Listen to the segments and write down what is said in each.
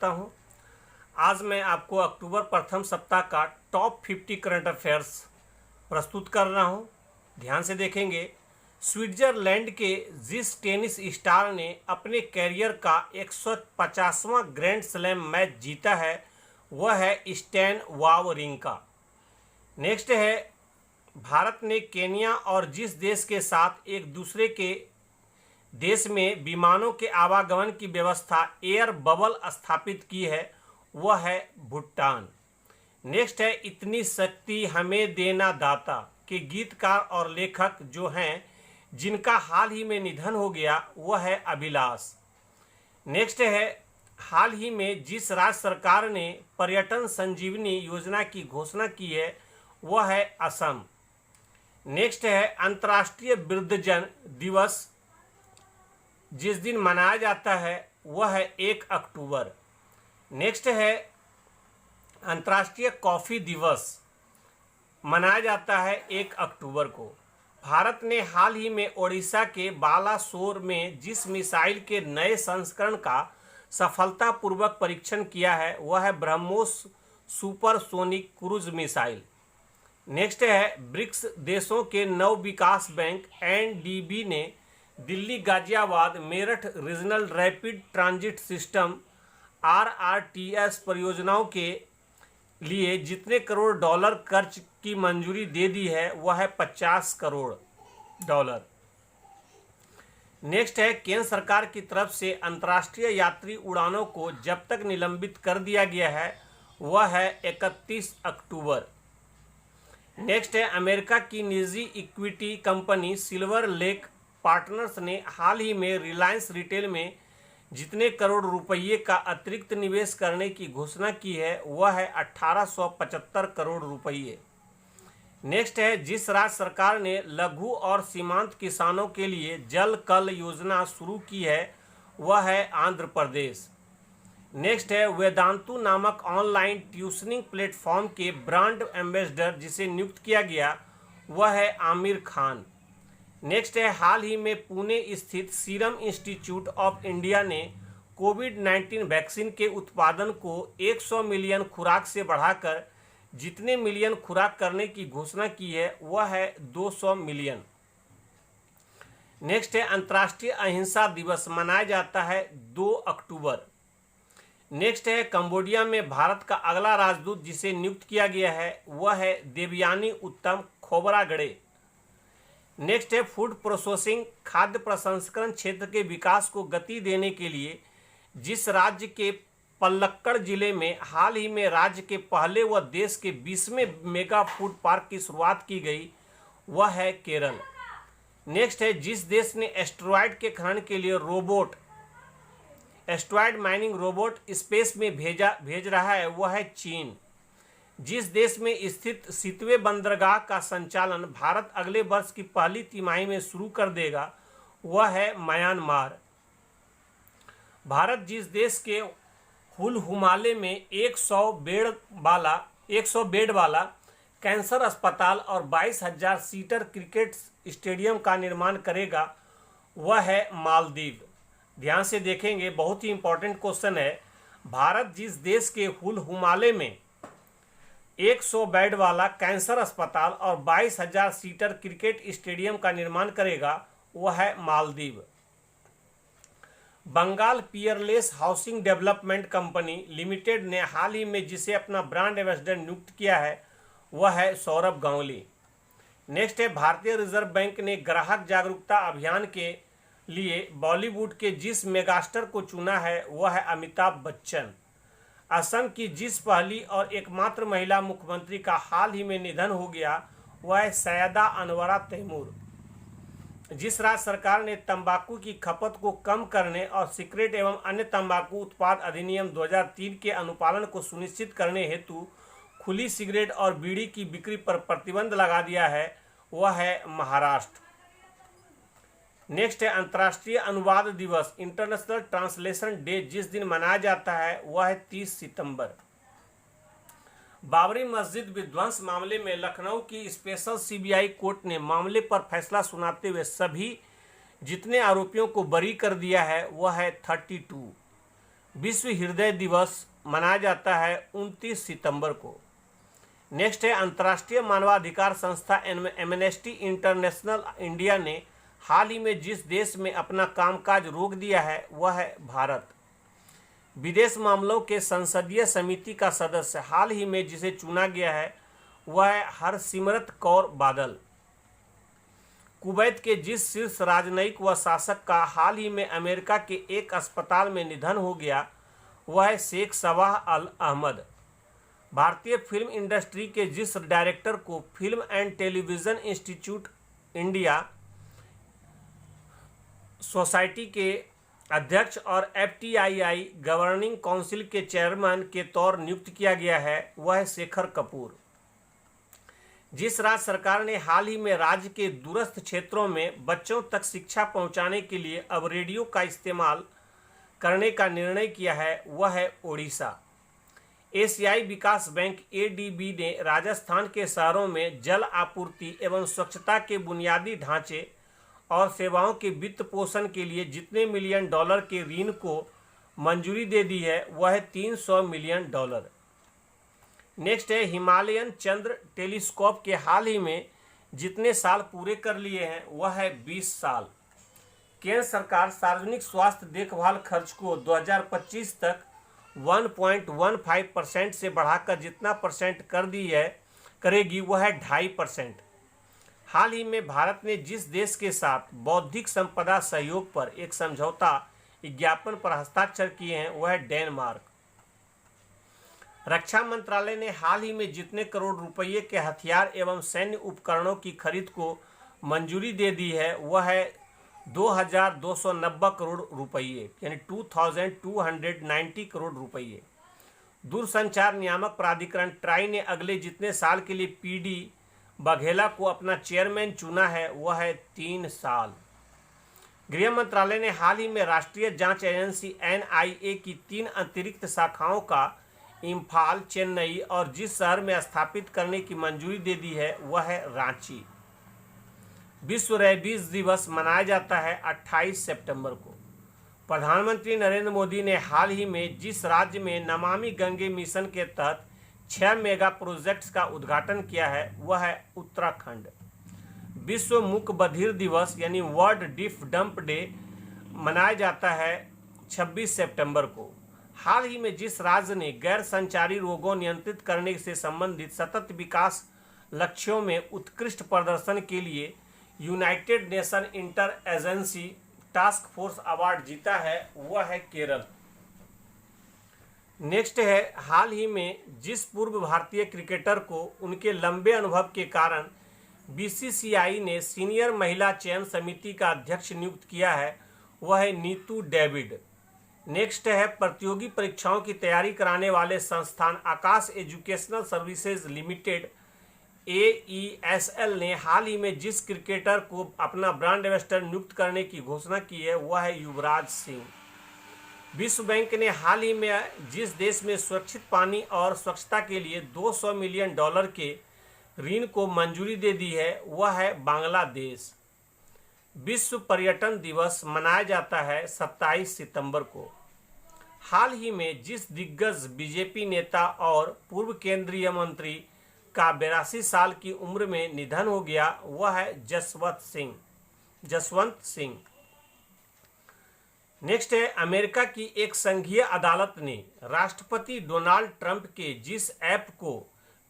करता हूं। आज मैं आपको अक्टूबर प्रथम सप्ताह का टॉप 50 करंट अफेयर्स प्रस्तुत कर रहा हूं। ध्यान से देखेंगे। स्विट्जरलैंड के जिस टेनिस स्टार ने अपने कैरियर का 150वां ग्रैंड स्लैम मैच जीता है वह है स्टैन वावरिंका। नेक्स्ट है, भारत ने केन्या और जिस देश के साथ एक दूसरे के देश में विमानों के आवागमन की व्यवस्था एयर बबल स्थापित की है वह है भूटान। नेक्स्ट है, इतनी शक्ति हमें देना दाता के गीतकार और लेखक जो हैं जिनका हाल ही में निधन हो गया वह है अभिलाष। नेक्स्ट है, हाल ही में जिस राज्य सरकार ने पर्यटन संजीवनी योजना की घोषणा की है वह है असम। नेक्स्ट है, अंतर्राष्ट्रीय वृद्धजन दिवस जिस दिन मनाया जाता है वह है 1 अक्टूबर। नेक्स्ट है, अंतर्राष्ट्रीय कॉफ़ी दिवस मनाया जाता है 1 अक्टूबर को। भारत ने हाल ही में ओडिशा के बालासोर में जिस मिसाइल के नए संस्करण का सफलतापूर्वक परीक्षण किया है वह है BrahMos supersonic cruise missile. Next है, ब्रिक्स देशों के नव विकास बैंक एनडीबी ने Delhi Ghaziabad Meerut regional rapid transit system RRTS परियोजनाओं के लिए जितने करोड़ डॉलर खर्च की मंजूरी दे दी है वह है 50 करोड़ डॉलर। नेक्स्ट है, केंद्र सरकार की तरफ से अंतर्राष्ट्रीय यात्री उड़ानों को जब तक निलंबित कर दिया गया है वह है 31 अक्टूबर। नेक्स्ट है, अमेरिका की निजी equity company silver lake partners ने हाल ही में रिलायंस रिटेल में जितने करोड़ रुपये का अतिरिक्त निवेश करने की घोषणा की है वह है 1875 करोड़ रुपये। नेक्स्ट है, जिस राज्य सरकार ने लघु और सीमांत किसानों के लिए जल कल योजना शुरू की है वह है आंध्र प्रदेश। नेक्स्ट है, वेदांतु नामक ऑनलाइन ट्यूशनिंग प्लेटफॉर्म के ब्रांड एम्बेसडर जिसे नियुक्त किया गया वह है आमिर खान। नेक्स्ट है, हाल ही में पुणे स्थित सीरम इंस्टीट्यूट ऑफ इंडिया ने कोविड-19 वैक्सीन के उत्पादन को 100 मिलियन खुराक से बढ़ाकर जितने मिलियन खुराक करने की घोषणा की है वह है 200 मिलियन। नेक्स्ट है, अंतर्राष्ट्रीय अहिंसा दिवस मनाया जाता है 2 अक्टूबर। नेक्स्ट है, कंबोडिया में भारत का अगला राजदूत जिसे नियुक्त किया गया है वह है देवयानी उत्तम खोबरागड़े। नेक्स्ट है, फूड प्रोसेसिंग खाद्य प्रसंस्करण क्षेत्र के विकास को गति देने के लिए जिस राज्य के पलक्कड़ जिले में हाल ही में राज्य के पहले व देश के 20वें मेगा फूड पार्क की शुरुआत की गई वह है केरल। नेक्स्ट है, जिस देश ने एस्टेरॉयड के खनन के लिए robot asteroid mining robot space में भेज रहा है वह है चीन। जिस देश में स्थित सितवे बंदरगाह का संचालन भारत अगले वर्ष की पहली तिमाही में शुरू कर देगा वह है म्यांमार। भारत जिस देश के हुल हुमाले में 100 बेड वाला कैंसर अस्पताल और 22,000 सीटर क्रिकेट स्टेडियम का निर्माण करेगा वह है मालदीव। ध्यान से देखेंगे, बहुत ही इंपॉर्टेंट क्वेश्चन है। भारत जिस देश के हुल हुमाले में 100 बेड वाला कैंसर अस्पताल और 22,000 सीटर क्रिकेट स्टेडियम का निर्माण करेगा वह है Maldives. Bengal Peerless Housing Development Company Limited ने हाल ही में जिसे अपना ब्रांड एम्बेसडर नियुक्त किया है वह है सौरभ गांगुली। नेक्स्ट है, भारतीय रिजर्व बैंक ने ग्राहक जागरूकता अभियान के लिए बॉलीवुड के जिस मेगास्टार को चुना है वह है अमिताभ बच्चन। असम की जिस पहली और एकमात्र महिला मुख्यमंत्री का हाल ही में निधन हो गया वह है सैयदा अनवरा तैमूर। जिस राज्य सरकार ने तंबाकू की खपत को कम करने और सिगरेट एवं अन्य तंबाकू उत्पाद अधिनियम 2003 के अनुपालन को सुनिश्चित करने हेतु खुली सिगरेट और बीड़ी की बिक्री पर प्रतिबंध लगा दिया है वह है महाराष्ट्र। नेक्स्ट है, अंतर्राष्ट्रीय अनुवाद दिवस इंटरनेशनल ट्रांसलेशन डे जिस दिन मनाया जाता है वह है 30 सितंबर। बाबरी मस्जिद विध्वंस मामले में लखनऊ की स्पेशल सीबीआई कोर्ट ने मामले पर फैसला सुनाते हुए सभी जितने आरोपियों को बरी कर दिया है वह है 32। विश्व हृदय दिवस मनाया जाता है 29 सितंबर को। नेक्स्ट है अंतर्राष्ट्रीय मानवाधिकार संस्था एमनेस्टी इंटरनेशनल इंडिया ने हाल ही में जिस देश में अपना कामकाज रोक दिया है वह है भारत। विदेश मामलों के संसदीय समिति का सदस्य हाल ही में जिसे चुना गया है वह है हरसिमरत कौर बादल। कुवैत के जिस शीर्ष राजनयिक व शासक का हाल ही में अमेरिका के एक अस्पताल में निधन हो गया वह है शेख सबाह अल अहमद। भारतीय फिल्म इंडस्ट्री के जिस डायरेक्टर को film and television institute India society के अध्यक्ष और FTII गवर्निंग काउंसिल के चेयरमैन के तौर नियुक्त किया गया है वह है शेखर कपूर। जिस राज्य सरकार ने हाल ही में राज्य के दूरस्थ क्षेत्रों में बच्चों तक शिक्षा पहुंचाने के लिए अब रेडियो का इस्तेमाल करने का निर्णय किया है वह है ओडिशा। एशियाई विकास बैंक ADB ने राजस्थान के शहरों में जल आपूर्ति एवं स्वच्छता के बुनियादी ढांचे और सेवाओं के वित्त पोषण के लिए जितने मिलियन डॉलर के ऋण को मंजूरी दे दी है वह है $300 मिलियन। नेक्स्ट है हिमालयन चंद्र टेलीस्कोप के हाल ही में जितने साल पूरे कर लिए हैं वह है 20 साल। केंद्र सरकार सार्वजनिक स्वास्थ्य देखभाल खर्च को 2025 तक 1.15% से बढ़ाकर जितना परसेंट कर दी है करेगी वह है 2.5%। हाल ही में भारत ने जिस देश के साथ बौद्धिक संपदा सहयोग पर एक समझौता ज्ञापन पर हस्ताक्षर किए हैं वह है डेनमार्क। रक्षा मंत्रालय ने हाल ही में जितने करोड़ रुपये के हथियार एवं सैन्य उपकरणों की खरीद को मंजूरी दे दी है वह है 2290 करोड़ रुपये यानी 2290 करोड़ रुपये। दूरसंचार नियामक प्राधिकरण ट्राई ने अगले जितने साल के लिए PD बघेला को अपना चेयरमैन चुना है वह है 3 साल। गृह मंत्रालय ने हाल ही में राष्ट्रीय जांच एजेंसी NIA की 3 अतिरिक्त शाखाओं का इम्फाल, चेन्नई और जिस शहर में स्थापित करने की मंजूरी दे दी है वह है रांची। विश्व रेबीज दिवस मनाया जाता है 28 सितंबर को। प्रधानमंत्री नरेंद्र मोदी ने हाल ही में जिस राज्य में नमामि गंगे मिशन के तहत 6 मेगा प्रोजेक्ट्स का उद्घाटन किया है वह है उत्तराखंड। विश्व मूक बधिर दिवस यानी वर्ल्ड डीफ डंप डे मनाया जाता है 26 सितंबर को। हाल ही में जिस राज्य ने गैर संचारी रोगों नियंत्रित करने से संबंधित सतत विकास लक्ष्यों में उत्कृष्ट प्रदर्शन के लिए United nation inter agency task force award जीता है वह है केरल। नेक्स्ट है हाल ही में जिस पूर्व भारतीय क्रिकेटर को उनके लंबे अनुभव के कारण BCCI ने सीनियर महिला चयन समिति का अध्यक्ष नियुक्त किया है वह है नीतू डेविड। नेक्स्ट है प्रतियोगी परीक्षाओं की तैयारी कराने वाले संस्थान आकाश एजुकेशनल सर्विसेज लिमिटेड AESL ने हाल ही में जिस क्रिकेटर को अपना ब्रांड एम्बेसडर नियुक्त करने की घोषणा की है वह है युवराज सिंह। विश्व बैंक ने हाल ही में जिस देश में सुरक्षित पानी और स्वच्छता के लिए $200 मिलियन के ऋण को मंजूरी दे दी है वह है बांग्लादेश। विश्व पर्यटन दिवस मनाया जाता है 27 सितंबर को। हाल ही में जिस दिग्गज BJP नेता और पूर्व केंद्रीय मंत्री का 82 साल की उम्र में निधन हो गया वह है जसवंत सिंह। नेक्स्ट है अमेरिका की एक संघीय अदालत ने राष्ट्रपति डोनाल्ड ट्रंप के जिस ऐप को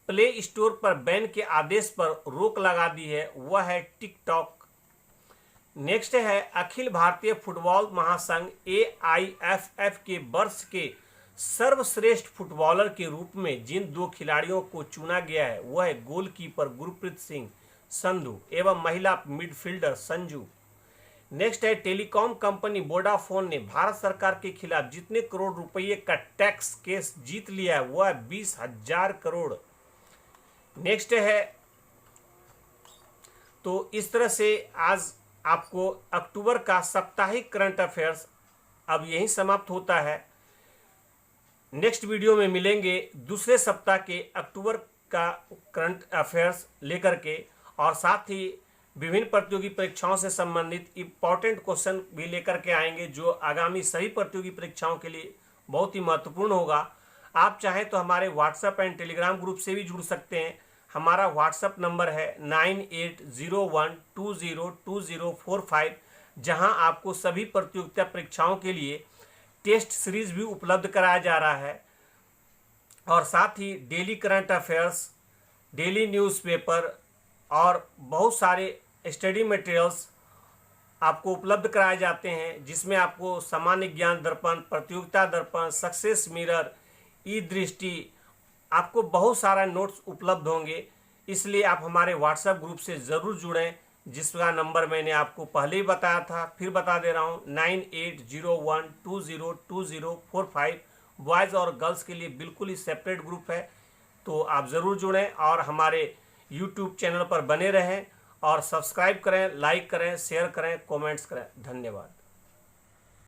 प्ले स्टोर पर बैन के आदेश पर रोक लगा दी है वह है टिकटॉक। नेक्स्ट है अखिल भारतीय फुटबॉल महासंघ AIFF के वर्ष के सर्वश्रेष्ठ फुटबॉलर के रूप में जिन 2 खिलाड़ियों को चुना गया है वह है गोलकीपर गुरप्रीत सिंह संधू एवं महिला मिडफील्डर संजू। नेक्स्ट है टेलीकॉम कंपनी वोडाफोन ने भारत सरकार के खिलाफ जितने करोड़ रुपये का टैक्स केस जीत लिया है वह 20,000 करोड़। नेक्स्ट है तो इस तरह से आज आपको अक्टूबर का साप्ताहिक करंट अफेयर्स अब यहीं समाप्त होता है। नेक्स्ट वीडियो में मिलेंगे दूसरे सप्ताह के अक्टूबर का करंट अफेयर्स लेकर के और साथ ही विभिन्न प्रतियोगी परीक्षाओं से संबंधित इंपॉर्टेंट क्वेश्चन भी लेकर के आएंगे जो आगामी सभी प्रतियोगी परीक्षाओं के लिए बहुत ही महत्वपूर्ण होगा। आप चाहें तो हमारे व्हाट्सएप एंड टेलीग्राम ग्रुप से भी जुड़ सकते हैं। हमारा व्हाट्सएप नंबर है 9801202045, जहां आपको सभी प्रतियोगिता परीक्षाओं के लिए टेस्ट सीरीज भी उपलब्ध कराया जा रहा है और साथ ही daily current affairs, daily newspaper और बहुत सारे स्टडी मटेरियल्स आपको उपलब्ध कराए जाते हैं, जिसमें आपको सामान्य ज्ञान दर्पण, प्रतियोगिता दर्पण, सक्सेस मिरर, ई दृष्टि, आपको बहुत सारा नोट्स उपलब्ध होंगे। इसलिए आप हमारे व्हाट्सएप ग्रुप से ज़रूर जुड़ें, जिसका नंबर मैंने आपको पहले ही बताया था, फिर बता दे रहा हूँ 9801202045। बॉयज़ और गर्ल्स के लिए बिल्कुल ही सेपरेट ग्रुप है, तो आप ज़रूर जुड़ें और हमारे यूट्यूब चैनल पर बने रहें और सब्सक्राइब करें, लाइक करें, शेयर करें, कमेंट्स करें। धन्यवाद।